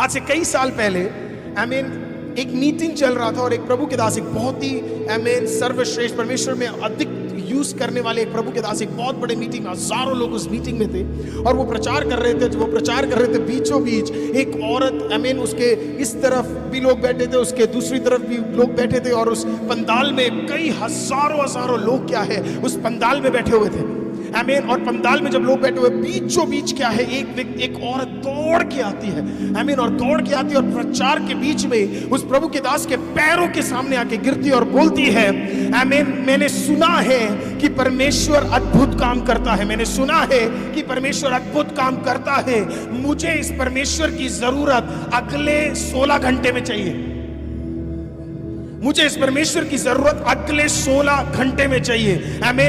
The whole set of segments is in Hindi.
आज से कई साल पहले एक मीटिंग चल रहा था और एक प्रभु के दास, एक बहुत ही सर्वश्रेष्ठ परमेश्वर में अधिक यूज करने वाले एक प्रभु के दास, एक बहुत बड़े मीटिंग, हजारों लोग उस मीटिंग में थे और वो प्रचार कर रहे थे। जब वो प्रचार कर रहे थे, बीचों बीच एक औरत उसके इस तरफ भी लोग बैठे थे, उसके दूसरी तरफ भी लोग बैठे थे और उस पंडाल में कई हजारों लोग क्या है उस पंडाल में बैठे हुए थे। और पंडाल में जब लोग बैठे हुए, बीचों बीच क्या है एक औरत दौड़ के आती है। और दौड़ के आती है और प्रचार के बीच में उस प्रभु के दास के पैरों के सामने आके गिरती है और बोलती है, मैंने सुना है कि परमेश्वर अद्भुत काम करता है, मैंने सुना है कि परमेश्वर अद्भुत काम करता है, मुझे इस परमेश्वर की जरूरत अगले 16 घंटे में चाहिए, मुझे इस परमेश्वर की जरूरत अगले 16 घंटे में चाहिए।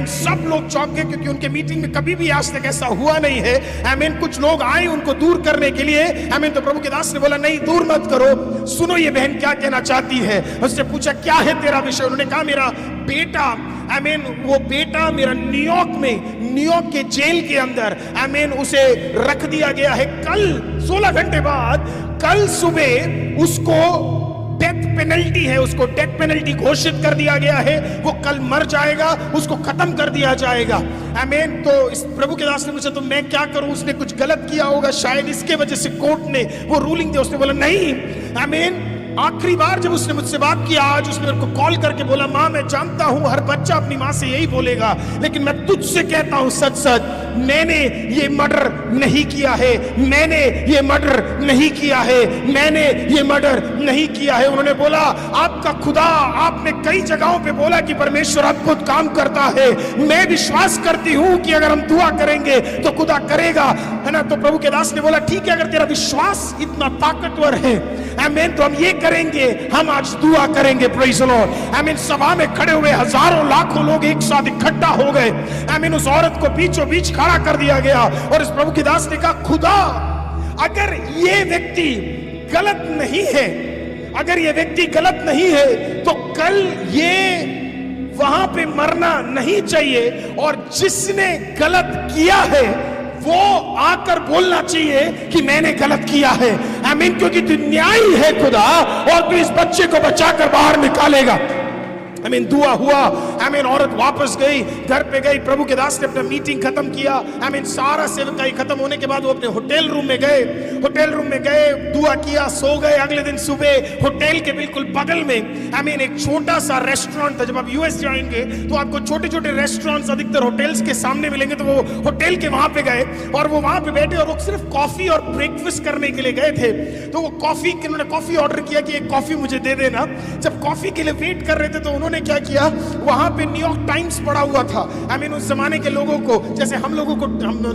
सब लोग चौंक गए क्योंकि उनके मीटिंग में कभी भी आज तक ऐसा हुआ नहीं है। कुछ लोग आए उनको दूर करने के लिए। तो प्रभु के दास ने बोला, नहीं दूर मत करो, सुनो ये बहन क्या कहना चाहती है। उसने पूछा, क्या है तेरा विषय? उन्होंने कहा, मेरा बेटा वो बेटा मेरा न्यूयॉर्क के जेल के अंदर उसे रख दिया गया है। कल 16 घंटे बाद, कल सुबह उसको डेथ पेनल्टी है, उसको डेथ पेनल्टी घोषित कर दिया गया है, वो कल मर जाएगा, उसको खत्म कर दिया जाएगा। तो इस प्रभु के दास ने पूछा, तो मैं क्या करूं? उसने कुछ गलत किया होगा शायद, इसके वजह से कोर्ट ने वो रूलिंग दिया। उसने बोला, नहीं। आखिरी बार जब उसने मुझसे बात किया, आज उसने मेरे को कॉल करके बोला, माँ मैं जानता हूं हर बच्चा अपनी माँ से यही बोलेगा, लेकिन मैं तुझसे कहता हूं सच सच, मैंने ये मर्डर नहीं किया है, मैंने ये मर्डर नहीं किया है, मैंने ये मर्डर नहीं किया है। उन्होंने बोला, आपका खुदा, आपने कई जगहों पे बोला कि परमेश्वर अद्भुत काम करता है, मैं विश्वास करती हूं कि अगर हम दुआ करेंगे तो खुदा करेगा, है ना। तो प्रभु के दास ने बोला, ठीक है, अगर तेरा विश्वास इतना ताकतवर है, तो हम ये करेंगे, हम आज दुआ करेंगे। Praise the Lord. सभा में खड़े हुए हजारों लाखों लोग एक साथ इकट्ठा हो गए। उस औरत को बीचों बीच खड़ा कर दिया गया और इस प्रभु के दास ने कहा, खुदा अगर ये व्यक्ति गलत नहीं है, अगर ये व्यक्ति गलत नहीं है, तो कल ये वहां पे मरना नहीं चाहिए और जिसने गलत किया है वो आकर बोलना चाहिए कि मैंने गलत किया है। क्योंकि तू न्यायी है खुदा, और तू इस बच्चे को बचाकर बाहर निकालेगा। दुआ हुआ। औरत वापस गई, घर पे गई। प्रभु के दास ने अपना मीटिंग खत्म किया। सारा सेवकाई खत्म होने के बाद वो अपने होटल रूम में गए। दुआ किया, सो गए। अगले दिन सुबह होटल के बिल्कुल बगल में एक छोटा सा रेस्टोरेंट था। जब आप यूएस जाएंगे तो आपको छोटे छोटे रेस्टोरेंट्स अधिकतर होटल्स के सामने मिलेंगे। तो वो होटल के वहां पे गए और वो वहां पे बैठे और वो सिर्फ कॉफी और ब्रेकफास्ट करने के लिए गए थे। तो वो उन्होंने कॉफी ऑर्डर किया कि एक कॉफी मुझे दे देना। जब कॉफी के लिए वेट कर रहे थे तो उन्होंने क्या किया, वहां पे न्यूयॉर्क टाइम्स पड़ा हुआ था। उस जमाने के लोगों को, जैसे हम लोगों को,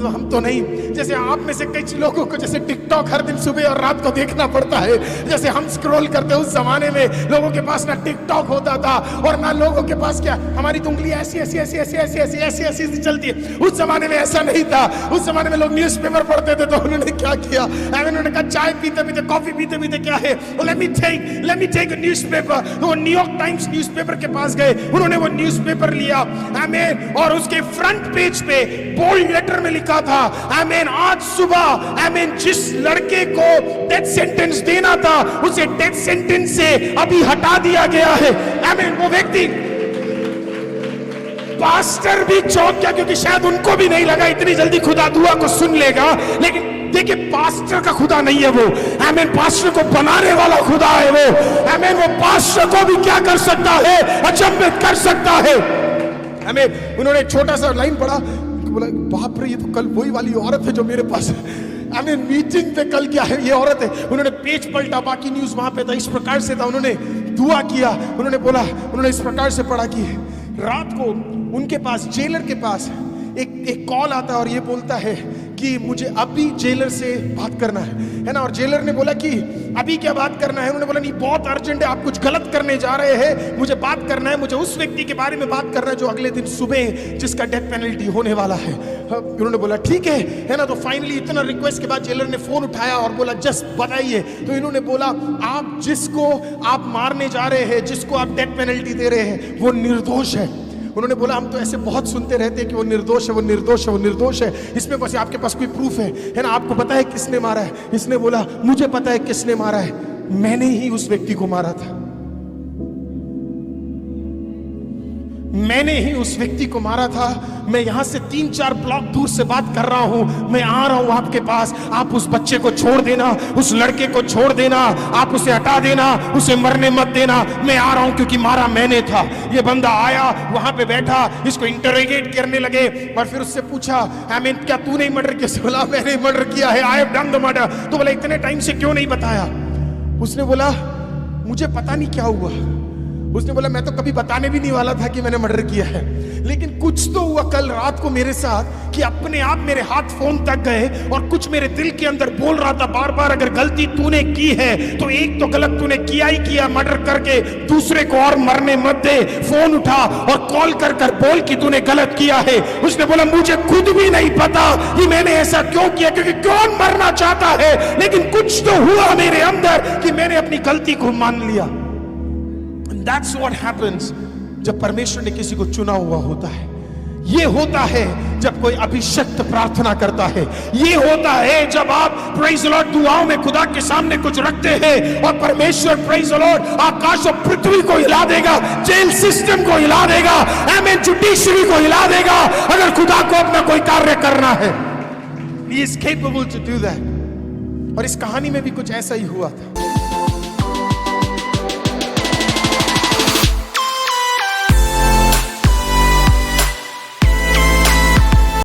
हम तो नहीं, जैसे आप में से कई लोगों को जैसे टिकटॉक हर दिन सुबह और रात को देखना पड़ता है, जैसे हम स्क्रॉल करते हैं। उस जमाने में लोगों के पास ना टिकटॉक होता था और ना लोगों के पास क्या, हमारी उंगली ऐसी ऐसी ऐसी ऐसी ऐसी ऐसी ऐसी ऐसी चलती है। उस जमाने में ऐसा नहीं था। उस जमाने में लोग न्यूज़पेपर पढ़ते थे। तो उन्होंने क्या किया, उन्होंने कहा चाय पीते पीते, कॉफी पीते पीते क्या है, let me take a newspaper. वो न्यूयॉर्क टाइम्स न्यूज़पेपर के पास गए। उन्होंने वो न्यूज़पेपर लिया, और उसके फ्रंट पेज पे बोल्ड लेटर में लिखा था, आज सुबह जिस लड़के को डेथ सेंटेंस देना था उसे डेथ सेंटेंस से अभी हटा दिया गया है। वो व्यक्ति, पास्टर भी चौंक गया क्योंकि शायद उनको भी नहीं लगा इतनी जल्दी खुदा दुआ को सुन लेगा। लेकिन देखिए, पास्टर का खुदा नहीं है वो, पास्टर को बनाने वाला खुदा है वो। वो पास्टर को भी क्या कर सकता है, अचंभित कर सकता है। उन्होंने छोटा सा लाइन पढ़ा, बोला बाप रे, ये तो कल वही वाली औरत है जो मेरे पास मीटिंग पे कल क्या है, ये औरत है। उन्होंने पेज पलटा, बाकी न्यूज वहां पे था, इस प्रकार से था। उन्होंने दुआ किया, उन्होंने बोला, उन्होंने इस प्रकार से पढ़ा कि रात को उनके पास, जेलर के पास एक कॉल आता है और ये बोलता है कि मुझे अभी जेलर से बात करना है ना। और जेलर ने बोला कि अभी क्या बात करना है? उन्होंने बोला नहीं, बहुत अर्जेंट है, आप कुछ गलत करने जा रहे हैं, मुझे बात करना है, मुझे उस व्यक्ति के बारे में बात करना है जो अगले दिन सुबह जिसका डेथ पेनल्टी होने वाला है। उन्होंने बोला ठीक है ना। तो फाइनली इतना रिक्वेस्ट के बाद जेलर ने फोन उठाया और बोला जस्ट बताइए। तो इन्होंने बोला, आप जिसको आप मारने जा रहे हैं, जिसको आप डेथ पेनल्टी दे रहे हैं, वो निर्दोष है, उन्होंने बोला हम तो ऐसे बहुत सुनते रहते हैं कि वो निर्दोष है, वो निर्दोष है, वो निर्दोष है, इसमें बस आपके पास कोई प्रूफ है ना? आपको पता है किसने मारा है? इसने बोला मुझे पता है किसने मारा है, मैंने ही उस व्यक्ति को मारा था, मैंने ही उस व्यक्ति को मारा था। मैं यहां से 3-4 ब्लॉक दूर से बात कर रहा हूं, मैं आ रहा हूं आपके पास, आप उस बच्चे को छोड़ देना, उस लड़के को छोड़ देना, आप उसे हटा देना, उसे मरने मत देना, मैं आ रहा हूं क्योंकि मारा मैंने था। ये बंदा आया, वहां पे बैठा, इसको इंटरोगेट करने लगे और फिर उससे पूछा आई मीन क्या तूने ही मर्डर किया? बोला मैंने मर्डर किया है, I have done the murder. तो बोला इतने टाइम से क्यों नहीं बताया? उसने बोला मुझे पता नहीं क्या हुआ। उसने बोला मैं तो कभी बताने भी नहीं वाला था कि मैंने मर्डर किया है, लेकिन कुछ तो हुआ कल रात को मेरे साथ कि अपने आप मेरे हाथ फोन तक गए और कुछ मेरे दिल के अंदर बोल रहा था बार बार अगर गलती तूने की है तो एक तो गलत तूने किया ही किया मर्डर करके, दूसरे को और मरने मत दे, फोन उठा और कॉल कर कर बोल कि तूने गलत किया है। उसने बोला मुझे खुद भी नहीं पता कि मैंने ऐसा क्यों किया, क्योंकि कौन मरना चाहता है, लेकिन कुछ तो हुआ मेरे अंदर कि मैंने अपनी गलती को मान लिया। That's what happens जब परमेश्वर ने किसी को चुना हुआ होता है। ये होता है जब कोई अभिषक्त प्रार्थना करता है, ये होता है जब आप प्रेज द लॉर्ड दुआओं में खुदा के सामने कुछ रखते हैं और परमेश्वर प्रेज द लॉर्ड आकाश और पृथ्वी को हिला देगा, जेल सिस्टम को हिला देगा, आमीन, जुडिशरी को हिला देगा। अगर खुदा को अपना कोई कार्य करना है, He is capable to do that। और इस कहानी में भी कुछ ऐसा ही हुआ था।